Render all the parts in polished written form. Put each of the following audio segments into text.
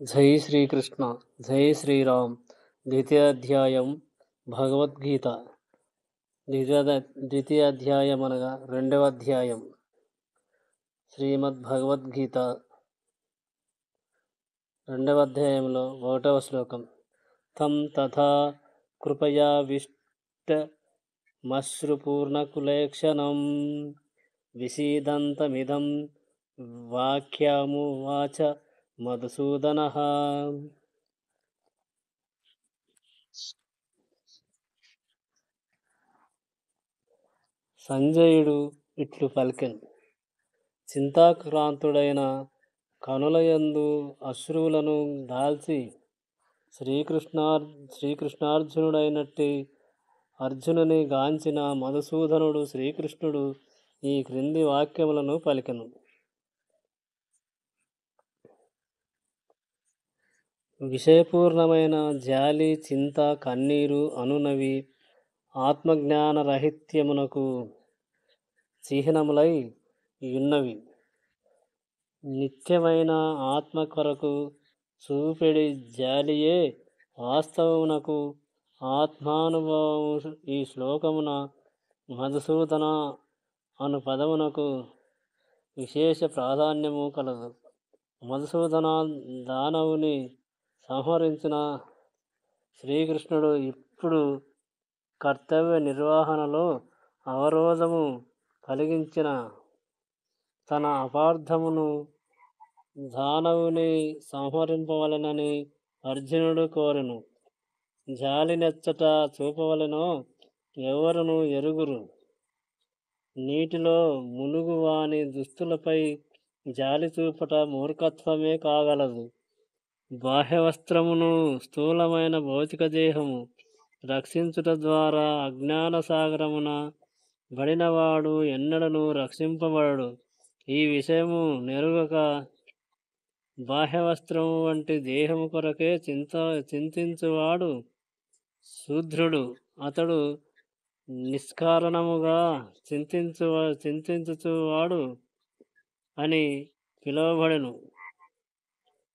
జై శ్రీకృష్ణ జై శ్రీరామ్ ద్వితీయాధ్యాయం భగవద్గీత ద్వితీయాధ్యాయం అనగా రెండవ అధ్యాయం శ్రీమద్ భగవద్గీత రెండవ అధ్యాయంలో 1వ శ్లోకం తం తథా కృపయావిష్టమశ్రుపూర్ణకులేక్షణం విషీదంతమిదం వాక్యమువాచ మధుసూదనః. సంజయుడు ఇట్లు పలికెను. చింతాక్రాంతుడైన కనులయందు అశ్రువులను దాల్చి శ్రీకృష్ణార్జునుడైనట్టి అర్జునుని గాంచిన మధుసూదనుడు శ్రీకృష్ణుడు ఈ క్రింది వాక్యములను పలికెను. విషయపూర్ణమైన జాలి, చింత, కన్నీరు అనునవి ఆత్మజ్ఞానరాహిత్యమునకు చిహ్నములై యున్నవి. నిత్యమైన ఆత్మ కొరకు చూపెడి జాలియే వాస్తవమునకు ఆత్మానుభవము. ఈ శ్లోకమున మధుసూదన అను పదమునకు విశేష ప్రాధాన్యము కలదు. మధుసూదన దానవుని సంహరించిన శ్రీకృష్ణుడు ఇప్పుడు కర్తవ్య నిర్వహణలో అవరోధము కలిగించిన తన అపార్థమును దానవుని సంహరింపవలెనని అర్జునుడు కోరెను. జాలినెచ్చట చూపవలెనో ఎవరును ఎరుగురు. నీటిలో మునుగువాని దుస్తులపై జాలి చూపట మూర్ఖత్వమే కాగలదు. బాహ్యవస్త్రమును స్థూలమైన భౌతిక దేహము రక్షించుట ద్వారా అజ్ఞాన సాగరమున బడినవాడు ఎన్నడను రక్షింపబడడు. ఈ విషయము నెరుగక బాహ్యవస్త్రము వంటి దేహము కొరకే చింతించువాడు శూద్రుడు. అతడు నిష్కారణముగా చింతించువాడు అని పిలువబడెను.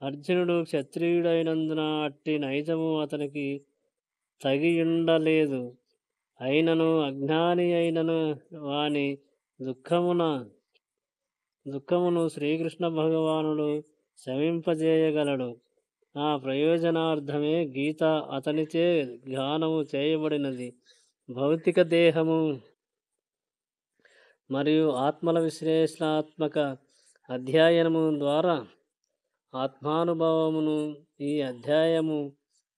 అర్జునుడు క్షత్రియుడైనందున అట్టి నైజము అతనికి తగియుండలేదు. అయినను అజ్ఞాని అయినను వాని దుఃఖమును శ్రీకృష్ణ భగవానుడు శమింపజేయగలడు. ఆ ప్రయోజనార్థమే గీత అతనిచే గానము చేయబడినది. భౌతిక దేహము మరియు ఆత్మల విశ్లేషణాత్మక అధ్యయనము ద్వారా ఆత్మానుభవమును ఈ అధ్యాయము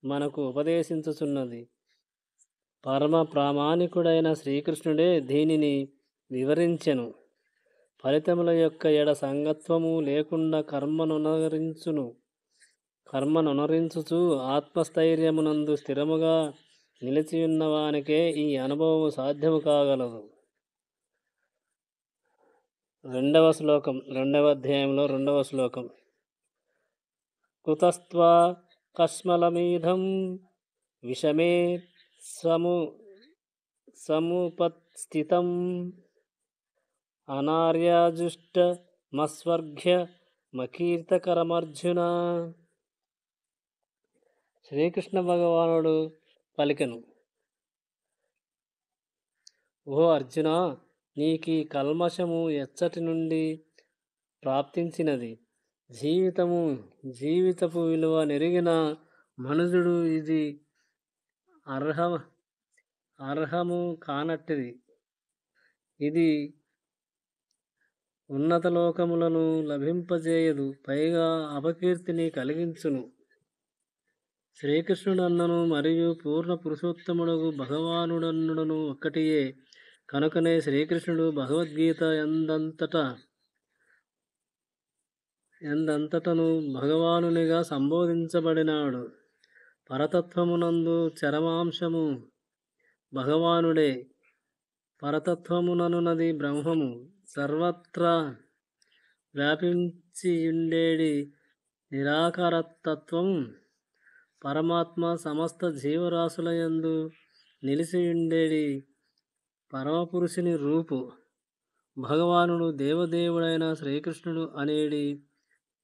మనకు ఉపదేశించుచున్నది. పరమ ప్రామాణికుడైన శ్రీకృష్ణుడే దీనిని వివరించెను. ఫలితముల యొక్క ఎడ సంగత్వము లేకుండా కర్మనునరించుచు ఆత్మస్థైర్యమునందు స్థిరముగా నిలిచియున్న వానికే ఈ అనుభవము సాధ్యము కాగలదు. రెండవ అధ్యాయంలో 2వ శ్లోకం కుతస్త్వా కస్మలమీధం విషమే సముపస్థితం అనార్యాజుష్టమస్వర్గ్యమకీర్తకరమర్జున. శ్రీకృష్ణ భగవానుడు పలికెను. ఓ అర్జున, నీకీ కల్మషము ఎచ్చటి నుండి ప్రాప్తించినది? జీవితపు విలువ నెరిగిన మనుజుడు ఇది అర్హము కానట్టిది. ఇది ఉన్నత లోకములను లభింపజేయదు, పైగా అపకీర్తిని కలిగించును. శ్రీకృష్ణుడన్నను మరియు పూర్ణ పురుషోత్తముడగు భగవానుడన్నుడను ఒక్కటియే. కనుకనే శ్రీకృష్ణుడు భగవద్గీత ఎందంతటను భగవానునిగా సంబోధించబడినాడు. పరతత్వమునందు చరమాంశము భగవానుడే. పరతత్వముననున్నది బ్రహ్మము. సర్వత్రా వ్యాపించియుండేడి నిరాకారతత్వం పరమాత్మ. సమస్త జీవరాశులయందు నిలిచియుండేడి పరమపురుషుని రూపు భగవానుడు. దేవదేవుడైన శ్రీకృష్ణుడు అనేడి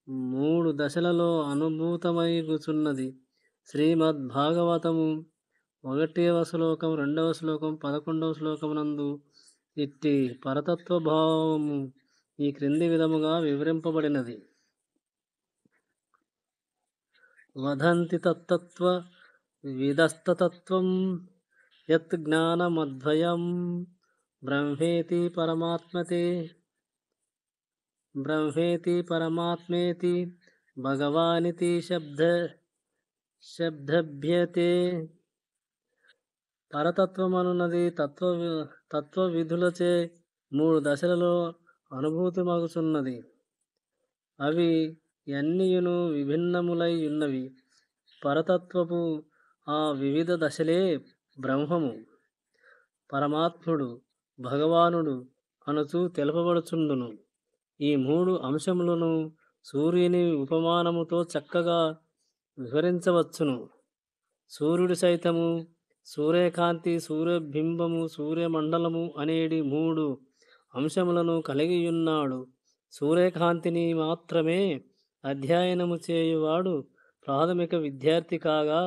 3 దశలలో అనుభూతమైగుచున్నది. శ్రీమద్భాగవతము 1వ శ్లోకం, 2వ శ్లోకం, 11వ శ్లోకమునందు ఇట్టి పరతత్వ భావము ఈ క్రింది విధముగా వివరింపబడినది. వదంతి తత్తత్వ విదస్తతత్వం యత్ జ్ఞానమద్వయం బ్రహ్మేతి పరమాత్మేతి భగవానితి శబ్దభ్యతే. పరతత్వమనున్నది తత్వ విధులచే 3 దశలలో అనుభూతిమగుచున్నది. అవి అన్నియును విభిన్నములై ఉన్నవి. పరతత్వపు ఆ వివిధ దశలే బ్రహ్మము, పరమాత్ముడు, భగవానుడు అనుచు తెలుపబడుచుండును. ఈ 3 అంశములను సూర్యుని ఉపమానముతో చక్కగా వివరించవచ్చును. సూర్యుడు సైతము, సూర్యకాంతి, సూర్యబింబము, సూర్యమండలము అనేటి 3 అంశములను కలిగియున్నాడు. సూర్యకాంతిని మాత్రమే అధ్యయనము చేయువాడు ప్రాథమిక విద్యార్థి కాగా,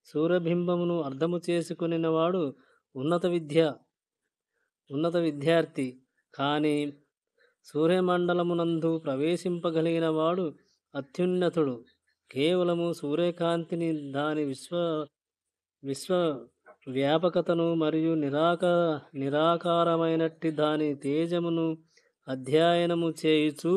సూర్యబింబమును అర్థము చేసుకునినవాడు ఉన్నత విద్యార్థి. కానీ సూర్యమండలమునందు ప్రవేశింపగలిగిన వాడు అత్యున్నతుడు. కేవలము సూర్యకాంతిని, దాని విశ్వ వ్యాపకతను మరియు నిరాకారమైనట్టి దాని తేజమును అధ్యయనము చేయుచు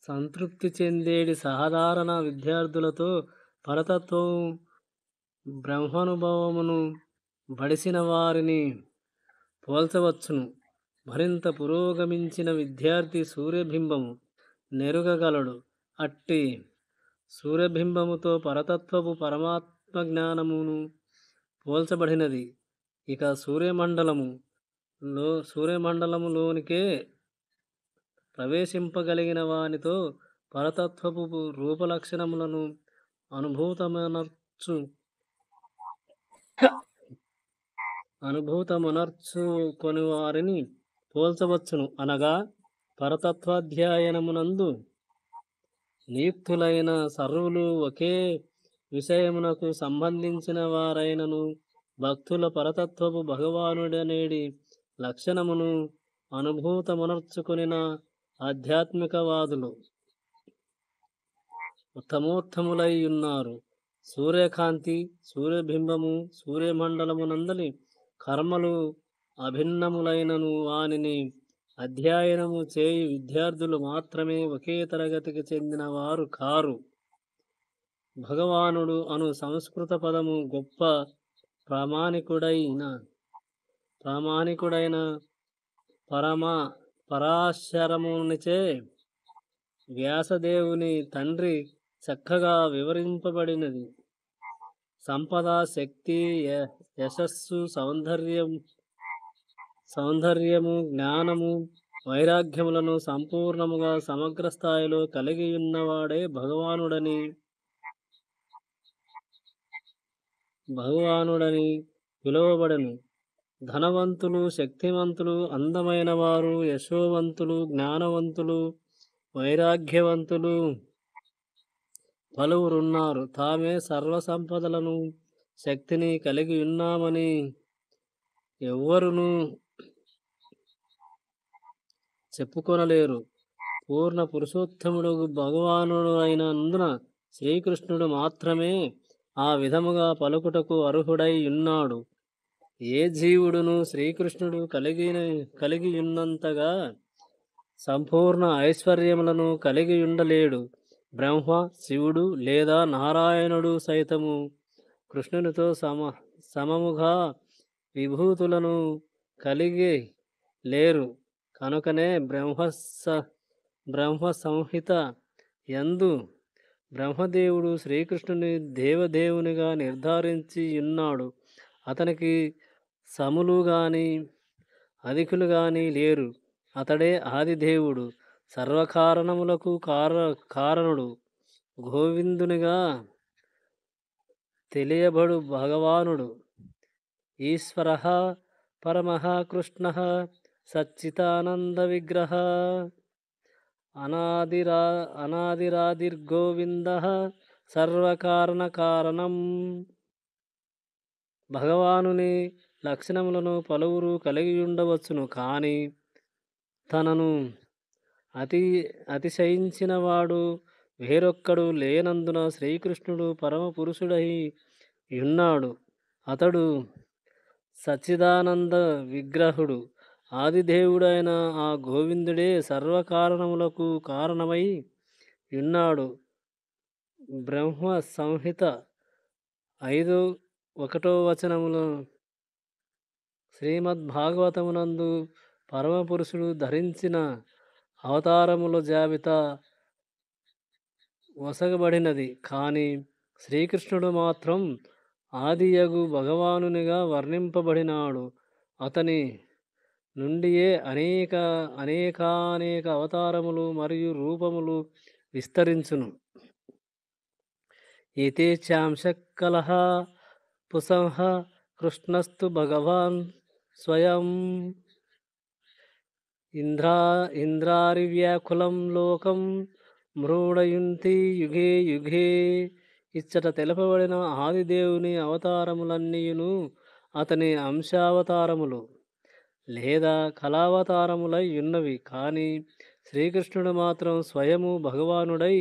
సంతృప్తి చెందేడి సాధారణ విద్యార్థులతో పరతత్వం బ్రహ్మానుభవమును బడిసిన వారిని పోల్చవచ్చును. మరింత పురోగమించిన విద్యార్థి సూర్యబింబము నెరుగగలడు. అట్టి సూర్యబింబముతో పరతత్వపు పరమాత్మ జ్ఞానమును పోల్చబడినది. ఇక సూర్యమండలములోనికే ప్రవేశింపగలిగిన వానితో పరతత్వపు రూపలక్షణములను అనుభూతమనర్చుకొని వారిని పోల్చవచ్చును. అనగా పరతత్వాధ్యయనమునందు నియుక్తులైన సర్వులు ఒకే విషయమునకు సంబంధించిన వారైనను, భక్తుల పరతత్వపు భగవానుడనేడి లక్షణమును అనుభూతమనర్చుకొనిన ఆధ్యాత్మికవాదులు ఉత్తమోత్తములై ఉన్నారు. సూర్యకాంతి, సూర్యబింబము, సూర్యమండలమునందలి కర్మలు అభిన్నములైనను వానిని అధ్యయనము చేయి విద్యార్థులు మాత్రమే ఒకే తరగతికి చెందిన వారు కారు. భగవానుడు అను సంస్కృత పదము గొప్ప ప్రామాణికుడైన పరాశరమునిచే వ్యాసదేవుని తండ్రి చక్కగా వివరింపబడినది. సంపద, శక్తి, యశస్సు, సౌందర్యము, జ్ఞానము, వైరాగ్యములను సంపూర్ణముగా సమగ్ర స్థాయిలో కలిగియున్నవాడే భగవానుడని పిలువబడెను. ధనవంతులు, శక్తివంతులు, అందమైన వారు, యశోవంతులు, జ్ఞానవంతులు, వైరాగ్యవంతులు పలువురున్నారు. తామే సర్వసంపదలను, శక్తిని కలిగి ఉన్నామని ఎవ్వరును చెప్పుకొనలేరు. పూర్ణ పురుషోత్తముడు భగవానుడు అయినందున శ్రీకృష్ణుడు మాత్రమే ఆ విధముగా పలుకుటకు అర్హుడై ఉన్నాడు. ఏ జీవుడును శ్రీకృష్ణుడు కలిగియున్నంతగా సంపూర్ణ ఐశ్వర్యములను కలిగియుండలేడు. బ్రహ్మ, శివుడు లేదా నారాయణుడు సైతము కృష్ణునితో సమముగా విభూతులను కలిగి లేరు. కనుకనే బ్రహ్మ సంహిత యందు బ్రహ్మదేవుడు శ్రీకృష్ణుని దేవదేవునిగా నిర్ధారించి ఉన్నాడు. అతనికి సములు గాని అధికులు గాని లేరు. అతడే ఆదిదేవుడు, సర్వకారణములకు కారణుడు, గోవిందునిగా తెలియబడు భగవానుడు. ఈశ్వరః పరమః కృష్ణః సచ్చిదానంద విగ్రహ అనాదిరాదిర్గోవింద సర్వకారణ కారణం. భగవానుని లక్షణములను పలువురు కలిగి ఉండవచ్చును, కానీ తనను అతిశయించినవాడు వేరొక్కడు లేనందున శ్రీకృష్ణుడు పరమ పురుషుడై ఉన్నాడు. అతడు సచ్చిదానంద విగ్రహుడు. ఆదిదేవుడైన ఆ గోవిందుడే సర్వకారణములకు కారణమై ఉన్నాడు. బ్రహ్మ సంహిత 5:1 వచనములో శ్రీమద్భాగవతమునందు పరమపురుషుడు ధరించిన అవతారముల జాబితా వసగబడినది, కానీ శ్రీకృష్ణుడు మాత్రం ఆదియగు భగవానునిగా వర్ణింపబడినాడు. అతని నుండియే అనేకానేక అవతారములు మరియు రూపములు విస్తరించును. యతేచ్ఛాంశః పుంసః కృష్ణస్తు భగవాన్ స్వయం. ఇంద్రారివ్యాకులం లోకం మృడయుంతి యుగే యుగే. ఇచ్చట తెలుపబడిన ఆదిదేవుని అవతారములన్నీయును అతని అంశావతారములు లేదా కళావతారములై ఉన్నవి, కానీ శ్రీకృష్ణుడు మాత్రం స్వయము భగవానుడై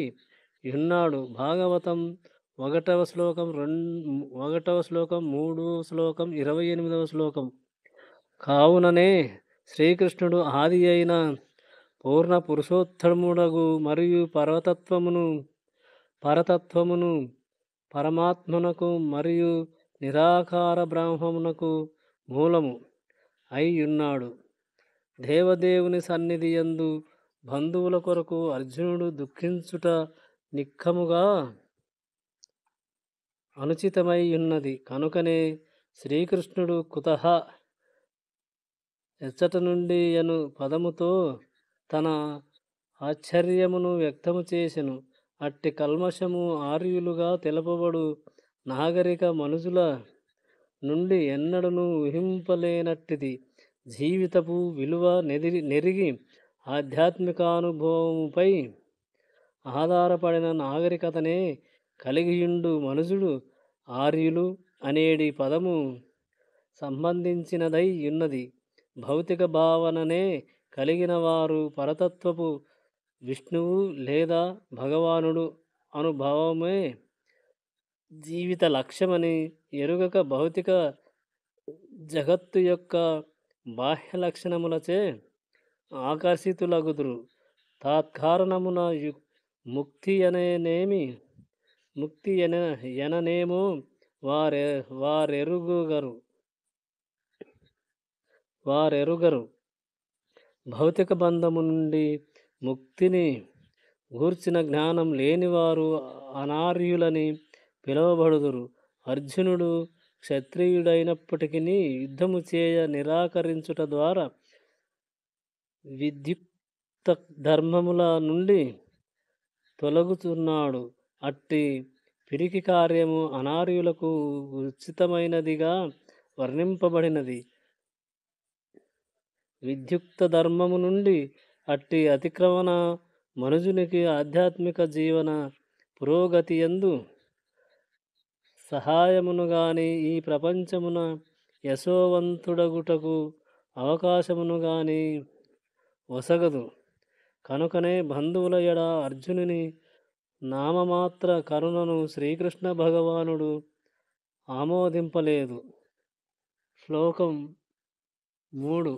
ఉన్నాడు. భాగవతం 1వ శ్లోకం 1వ శ్లోకం 3వ శ్లోకం 28వ శ్లోకం. కావుననే శ్రీకృష్ణుడు ఆది అయిన పూర్ణ పురుషోత్తముడగు మరియు పరతత్వమును పరమాత్మనకు మరియు నిరాకార బ్రహ్మమునకు మూలము అయి ఉన్నాడు. దేవదేవుని సన్నిధి యందు బంధువుల కొరకు అర్జునుడు దుఃఖించుట నిక్కముగా అనుచితమై ఉన్నది. కనుకనే శ్రీకృష్ణుడు కుతః ఎచ్చట నుండి అను పదముతో తన ఆశ్చర్యమును వ్యక్తము చేసెను. అట్టి కల్మషము ఆర్యులుగా తెలుపబడు నాగరిక మనుజుల నుండి ఎన్నడను ఊహింపలేనట్టిది. జీవితపు విలువ నెరిగి ఆధ్యాత్మికానుభవముపై ఆధారపడిన నాగరికతనే కలిగియుండు మనుజుడు ఆర్యులు అనేడి పదము సంబంధించినదై ఉన్నది. భౌతిక భావననే కలిగిన వారు పరతత్వపు విష్ణువు లేదా భగవానుడు అనుభవమే జీవిత లక్ష్యమని ఎరుగక భౌతిక జగత్తు యొక్క బాహ్య లక్షణములచే ఆకర్షితులగుదురు. తత్కారణమున ముక్తి ఎననేమో వారెరుగరు. భౌతిక బంధము నుండి ముక్తిని గూర్చిన జ్ఞానం లేనివారు అనార్యులని పిలువబడుదురు. అర్జునుడు క్షత్రియుడైనప్పటికీ యుద్ధము చేయ నిరాకరించుట ద్వారా విద్యుక్త ధర్మముల నుండి తొలగుతున్నాడు. అట్టి పిరికి కార్యము అనార్యులకు ఉచితమైనదిగా వర్ణింపబడినది. విద్యుక్త ధర్మము నుండి అట్టి అతిక్రమణ మనుజునికి ఆధ్యాత్మిక జీవన పురోగతి యందు సహాయమును గాని ఈ ప్రపంచమున యశోవంతుడగుటకు అవకాశమును గాని ఒసగదు. కనుకనే బంధువుల ఎడ అర్జునుని నామమాత్ర కరుణను శ్రీకృష్ణ భగవానుడు ఆమోదింపలేదు. శ్లోకం 3.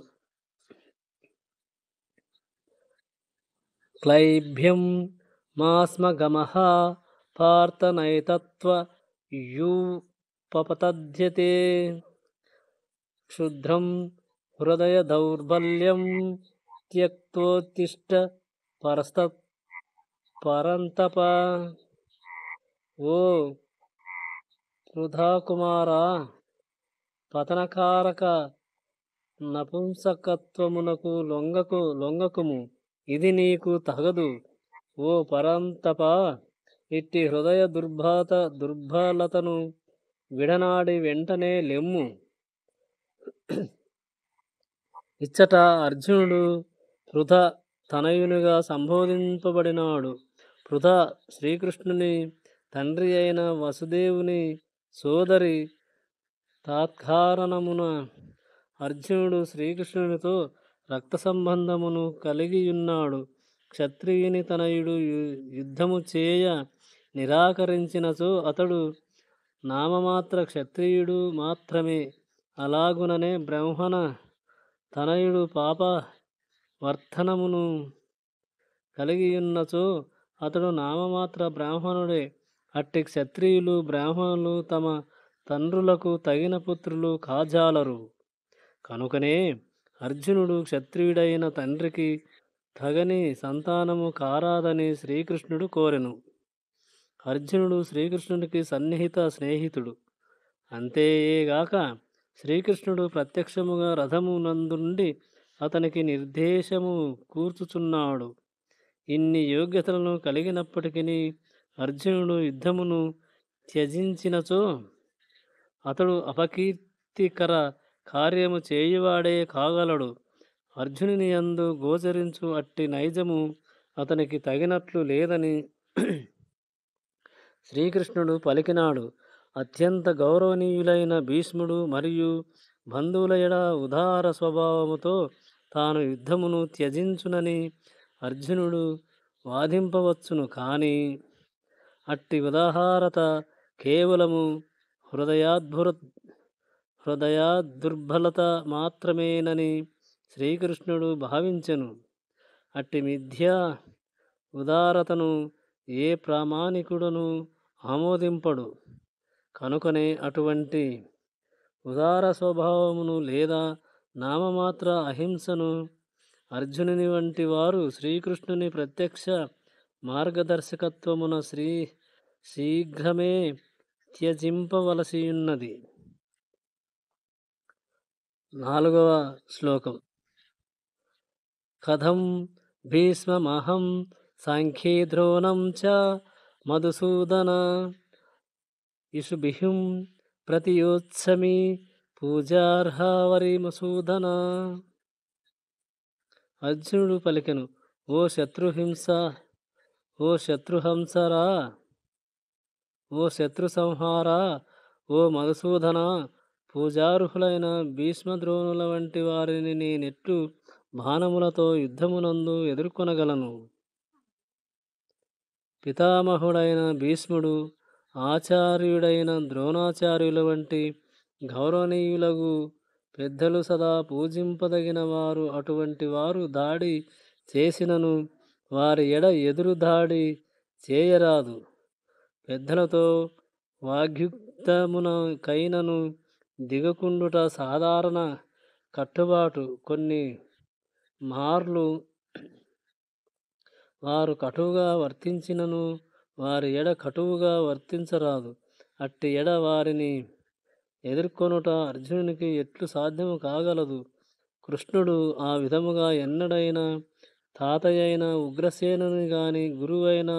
క్లైభ్యం మాస్మగమః పార్థనైతత్వయుపపతధ్యతే క్షుద్రం హృదయ దౌర్బల్యం త్యక్తోత్తిష్ట పరంతప. ఓ పృథాకుమారా, పతనకారక నపుంసకత్వమునకు లొంగకుము, ఇది నీకు తగదు. ఓ పరంతప, ఇట్టి హృదయ దుర్బలతను విడనాడి వెంటనే లెమ్ము. ఇచ్చట అర్జునుడు పృథ తనయునిగా సంబోధింపబడినాడు. పృథ శ్రీకృష్ణుని తండ్రి అయిన వసుదేవుని సోదరి. తాత్కారణమున అర్జునుడు శ్రీకృష్ణునితో రక్త సంబంధమును కలిగియున్నాడు. క్షత్రియుని తనయుడు యుద్ధము చేయ నిరాకరించినచో అతడు నామమాత్ర క్షత్రియుడు మాత్రమే. అలాగుననే బ్రహ్మణ తనయుడు పాప వర్ధనమును కలిగియున్నచో అతడు నామమాత్ర బ్రాహ్మణుడే. అట్టి క్షత్రియులు బ్రాహ్మణులు తమ తండ్రులకు తగిన పుత్రులు కాజాలరు. కనుకనే అర్జునుడు క్షత్రియుడైన తండ్రికి తగని సంతానము కారాదని శ్రీకృష్ణుడు కోరెను. అర్జునుడు శ్రీకృష్ణుడికి సన్నిహిత స్నేహితుడు. అంతేగాక శ్రీకృష్ణుడు ప్రత్యక్షముగా రథము నందుండి అతనికి నిర్దేశము కూర్చుచున్నాడు. ఇన్ని యోగ్యతలను కలిగినప్పటికీ అర్జునుడు యుద్ధమును త్యజించినచో అతడు అపకీర్తికర కార్యము చేయువాడే కాగలడు. అర్జునుని యందు గోచరించు అట్టి నైజము అతనికి తగినట్లు లేదని శ్రీకృష్ణుడు పలికినాడు. అత్యంత గౌరవనీయులైన భీష్ముడు మరియు బంధువుల ఎడ ఉదార స్వభావముతో తాను యుద్ధమును త్యజించునని అర్జునుడు వాదింపవచ్చును. కానీ అట్టి ఉదాహారత కేవలము హృదయాదుర్బలత మాత్రమేనని శ్రీకృష్ణుడు భావించెను. అట్టి మిథ్యా ఉదారతను ఏ ప్రామాణికుడును ఆమోదింపడు. కనుకనే అటువంటి ఉదార స్వభావమును లేదా నామమాత్ర అహింసను అర్జునుని వంటి వారు శ్రీకృష్ణుని ప్రత్యక్ష మార్గదర్శకత్వమున శీఘ్రమే త్యజింపవలసియున్నది. 4వ శ్లోకం. కథం భీష్మమహం సాంఖ్యే ద్రోణం చ మధుసూదన ఇషుభిః ప్రతియోత్సమి పూజార్హవరి మసూదన. అర్జునుడు పలికెను, ఓ శత్రుహంసరా, ఓ శత్రు సంహారా, ఓ మధుసూదన, పూజార్హులైన భీష్మద్రోణుల వంటి వారిని నేనెట్లు బాణములతో యుద్ధమునందు ఎదుర్కొనగలను? పితామహుడైన భీష్ముడు, ఆచార్యుడైన ద్రోణాచార్యుల వంటి గౌరవనీయులగు పెద్దలు సదా పూజింపదగిన వారు. అటువంటి వారు దాడి చేసినను వారి ఎడ ఎదురు దాడి చేయరాదు. పెద్దలతో వాగ్యుక్తమునకైనను దిగకుండుట సాధారణ కట్టుబాటు. కొన్ని మార్లు వారు కటువుగా వర్తించినను వారి ఎడ కటువుగా వర్తించరాదు. అట్టి ఎడ వారిని ఎదుర్కొనుట అర్జునునికి ఎట్లు సాధ్యము కాగలదు? కృష్ణుడు ఆ విధముగా ఎన్నడైనా తాతయైన ఉగ్రసేనుని గాని గురువైన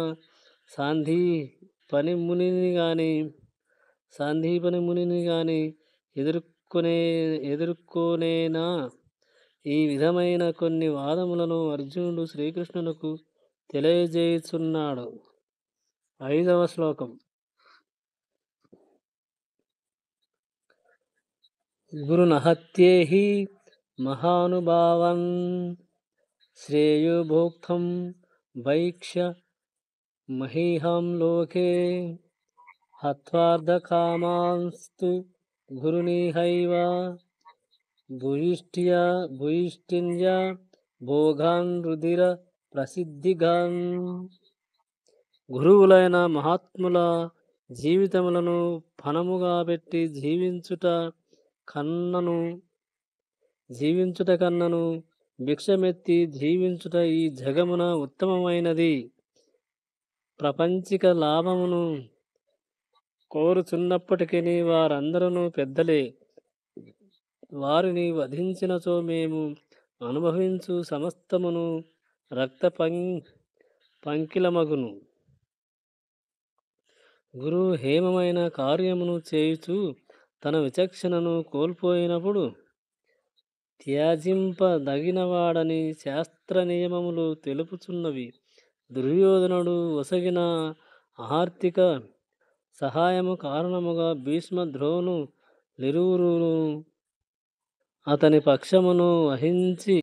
సాందీపని మునిని గాని ఎదుర్కొనేనా? ఈ విధమైన కొన్ని వాదములను అర్జునుడు శ్రీకృష్ణునకు తెలియజేయుచున్నాడు. 5వ శ్లోకం. గురునహత్యేహి మహానుభావన్ శ్రేయో భోక్తం వైక్ష్య మహీహం లోకే హత్వార్థకామాంస్తు గురునిహైవ భూయిష్ఠిన్య భోగాన్ రుధిర ప్రసిద్ధిగాన్. గురువులైన మహాత్ముల జీవితములను ఫణముగా పెట్టి జీవించుట కన్నను భిక్షమెత్తి జీవించుట ఈ జగమున ఉత్తమమైనది. ప్రపంచిక లాభమును కోరుచున్నప్పటికీ వారందరూ పెద్దలే. వారిని వధించినచో మేము అనుభవించు సమస్తమును రక్త పంకిలమగును. గురువు హేమమైన కార్యమును చేయుచు తన విచక్షణను కోల్పోయినప్పుడు త్యజింపదగినవాడని శాస్త్ర నియమములు తెలుపుచున్నవి. దుర్యోధనుడు ఒసగిన ఆర్థిక సహాయము కారణముగా భీష్మ ద్రోణులిరువురును అతని పక్షమును వహించి